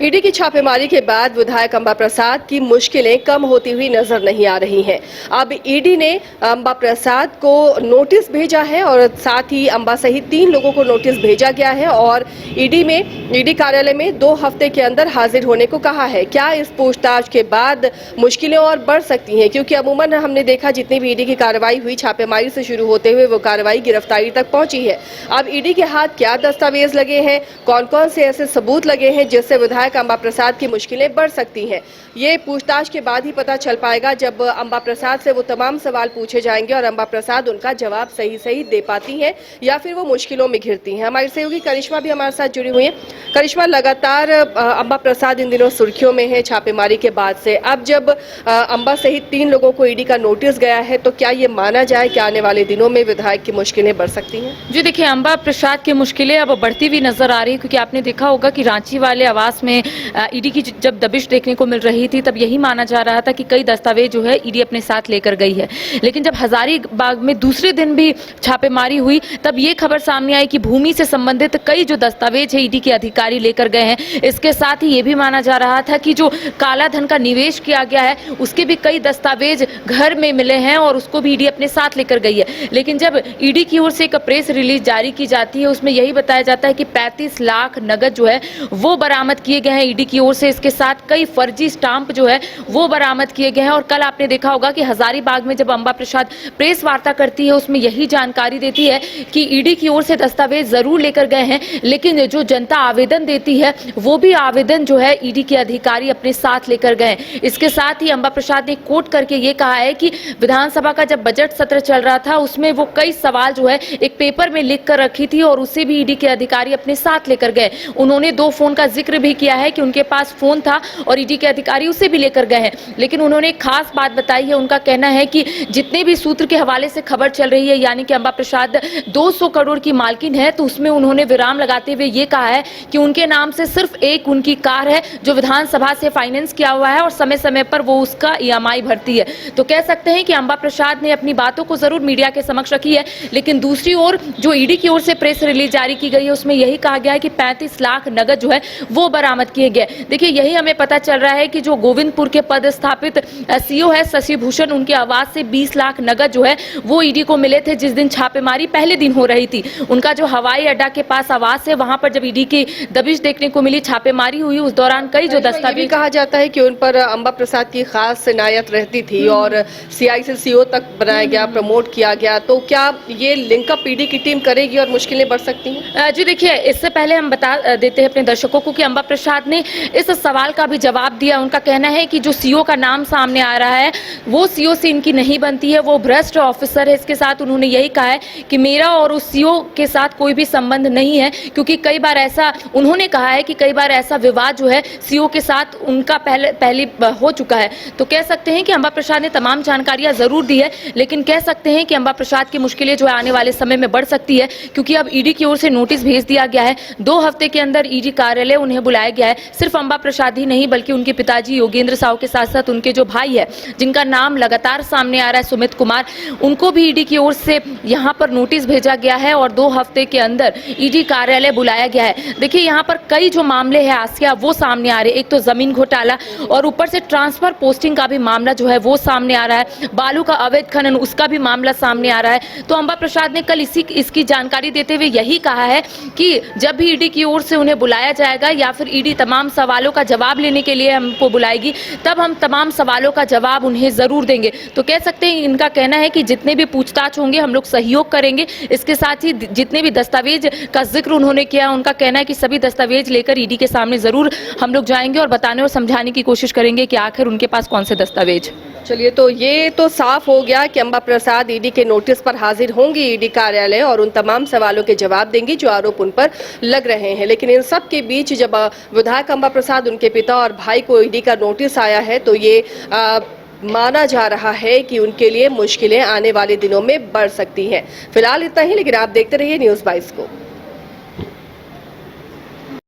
ED की छापेमारी के बाद विधायक अंबा प्रसाद की मुश्किलें कम होती हुई नजर नहीं आ रही हैं। अब ईडी ने अंबा प्रसाद को नोटिस भेजा है और साथ ही अंबा सहित 3 लोगों को नोटिस भेजा गया है और ईडी कार्यालय में 2 हफ्ते के अंदर हाजिर होने को कहा है। क्या इस पूछताछ के बाद मुश्किलें और बढ़ सकती हैं? क्योंकि अमूमन हमने देखा जितनी भी ईडी की कार्रवाई हुई छापेमारी से शुरू होते हुए वो कार्रवाई गिरफ्तारी तक पहुंची है। अब ईडी के हाथ क्या दस्तावेज लगे हैं, कौन कौन से ऐसे सबूत लगे हैं जिससे विधायक अंबा प्रसाद की मुश्किलें बढ़ सकती हैं, ये पूछताछ के बाद ही पता चल पाएगा जब अंबा प्रसाद से वो तमाम सवाल पूछे जाएंगे और अंबा प्रसाद उनका जवाब सही दे पाती हैं या फिर वो मुश्किलों में घिरती हैं। हमारी सहयोगी करिश्मा भी हमारे साथ जुड़ी हुई है। करिश्मा, लगातार अंबा प्रसाद इन दिनों सुर्खियों में है छापेमारी के बाद से। अब जब अंबा सहित 3 लोगों को ईडी का नोटिस गया है तो क्या ये माना जाए कि आने वाले दिनों में विधायक की मुश्किलें बढ़ सकती हैं? जी देखिए, अंबा प्रसाद की मुश्किलें अब बढ़ती हुई नजर आ रही है क्योंकि आपने देखा होगा कि रांची वाले आवास में ईडी की जब दबिश देखने को मिल रही थी तब यही माना जा रहा था कि कई दस्तावेज जो है ईडी अपने साथ लेकर गई है। लेकिन जब हजारीबाग में दूसरे दिन भी छापेमारी हुई तब ये खबर सामने आई कि भूमि से संबंधित कई जो दस्तावेज है ईडी के अधिकारी लेकर गए हैं। इसके साथ ही ये भी माना जा रहा था कि जो काला धन का निवेश किया गया है उसके भी कई दस्तावेज घर में मिले हैं और उसको भी ईडी अपने साथ लेकर गई है। लेकिन जब ईडी की ओर से एक प्रेस रिलीज जारी की जाती है उसमें यही बताया जाता है कि 35 लाख नगद जो है वो बरामद किए गए हैं ईडी की ओर से। इसके साथ कई फर्जी स्टाम्प जो है वो बरामद किए गए हैं। और कल आपने देखा होगा कि हजारीबाग में जब अंबा प्रसाद प्रेस वार्ता करती है उसमें यही जानकारी देती है कि ईडी की ओर से दस्तावेज जरूर लेकर गए हैं लेकिन जो जनता आवेदन देती है वो भी आवेदन जो है ईडी के अधिकारी अपने साथ लेकर गए। इसके साथ ही अंबा प्रसाद ने कोट करके ये कहा है कि विधानसभा का जब बजट सत्र चल रहा था उसमें वो कई सवाल जो है एक पेपर में लिख कर रखी थी और उसे भी ईडी के अधिकारी अपने साथ लेकर गए। उन्होंने 2 फोन का जिक्र भी किया है कि उनके पास फोन था और ईडी के अधिकारी उसे भी लेकर गए हैं। लेकिन उन्होंने एक खास बात बताई है। उनका कहना है कि जितने भी सूत्र के हवाले से खबर चल रही है यानी कि अंबा प्रसाद 200 करोड़ की मालकिन है तो उसमें उन्होंने विराम लगाते हुए ये कहा है कि उनके नाम से सिर्फ एक उनकी कार है जो विधानसभा से फाइनेंस किया हुआ है और समय समय पर वो उसका EMI भरती है। तो कह सकते हैं कि अंबा प्रसाद ने अपनी बातों को जरूर मीडिया के समक्ष रखी है। लेकिन दूसरी ओर जो ईडी की ओर से प्रेस रिलीज जारी की गई है उसमें यही कहा गया है कि 35 लाख नगद जो है वो बरामद किए गए। देखिए, यही हमें पता चल रहा है कि जो गोविंदपुर के पद स्थापित सीओ है शशि भूषण, उनके आवास से 20 लाख नगद जो है वो ईडी को मिले थे जिस दिन छापेमारी पहले दिन हो रही थी। उनका जो हवाई अड्डा के पास आवास है वहां पर जब ईडी की दबिश देखने को मिली, छापेमारी हुई, उस दौरान कई जो दस्तावेज कहा जाता है कि उन पर अंबा प्रसाद की खास इनायत रहती थी और सीआई से सीओ तक बनाया गया, प्रमोट किया गया। तो क्या ये लिंकअप ईडी की टीम करेगी और मुश्किलें बढ़ सकती हैं? जी देखिए, इससे पहले हम बता देते हैं अपने दर्शकों को कि अंबा प्रसाद ने इस सवाल का भी जवाब दिया। उनका कहना है कि जो सीओ का नाम सामने आ रहा है वो सीओ से इनकी नहीं बनती है, वो भ्रष्ट ऑफिसर है। इसके साथ उन्होंने यही कहा है कि मेरा और उस सीओ के साथ कोई भी संबंध नहीं है क्योंकि कई बार ऐसा उन्होंने कहा है कि कई बार ऐसा विवाद जो है सीओ के साथ उनका पहले हो चुका है। तो कह सकते हैं कि अंबा प्रसाद ने तमाम जानकारियां जरूर दी है लेकिन कह सकते हैं कि अंबा प्रसाद की मुश्किलें जो है आने वाले समय में बढ़ सकती है क्योंकि अब ईडी की ओर से नोटिस भेज दिया गया है। 2 हफ्ते के अंदर ईडी कार्यालय उन्हें बुलाया गया है। सिर्फ अंबा प्रसाद ही नहीं बल्कि उनके पिताजी योगेंद्र साहू के साथ साथ उनके जो भाई है जिनका नाम लगातार सामने आ रहा है सुमित कुमार, उनको भी ईडी की ओर से यहाँ पर नोटिस भेजा गया है और 2 हफ्ते के अंदर ईडी कार्यालय बुलाया गया है। देखिए, यहाँ पर कई जो मामले हैं आसिया वो सामने आ रहे हैं। एक तो जमीन घोटाला और ऊपर से ट्रांसफर पोस्टिंग का भी मामला जो है वो सामने आ रहा है, बालू का अवैध खनन उसका भी मामला सामने आ रहा है। तो अंबा प्रसाद ने कल इसकी जानकारी देते हुए यही कहा है कि जब भी ईडी की ओर से उन्हें बुलाया जाएगा या फिर ईडी तमाम सवालों का जवाब लेने के लिए हमको बुलाएगी तब हम तमाम सवालों का जवाब उन्हें जरूर देंगे। तो कह सकते हैं इनका कहना है कि जितने भी पूछताछ होंगे हम लोग सहयोग करेंगे। इसके साथ ही जितने भी दस्तावेज का जिक्र उन्होंने किया, उनका कहना है कि सभी दस्तावेज लेकर ईडी के सामने जरूर हम लोग जाएंगे और बताने और समझाने की कोशिश करेंगे कि आखिर उनके पास कौन से दस्तावेज। चलिए, तो ये तो साफ हो गया कि अंबा प्रसाद ईडी के नोटिस पर हाजिर होंगी ईडी कार्यालय और उन तमाम सवालों के जवाब देंगी जो आरोप उन पर लग रहे हैं। लेकिन इन सब के बीच जब विधायक अंबा प्रसाद, उनके पिता और भाई को ईडी का नोटिस आया है तो ये माना जा रहा है कि उनके लिए मुश्किलें आने वाले दिनों में बढ़ सकती हैं। फिलहाल इतना ही, लेकिन आप देखते रहिए न्यूज़ 22 को।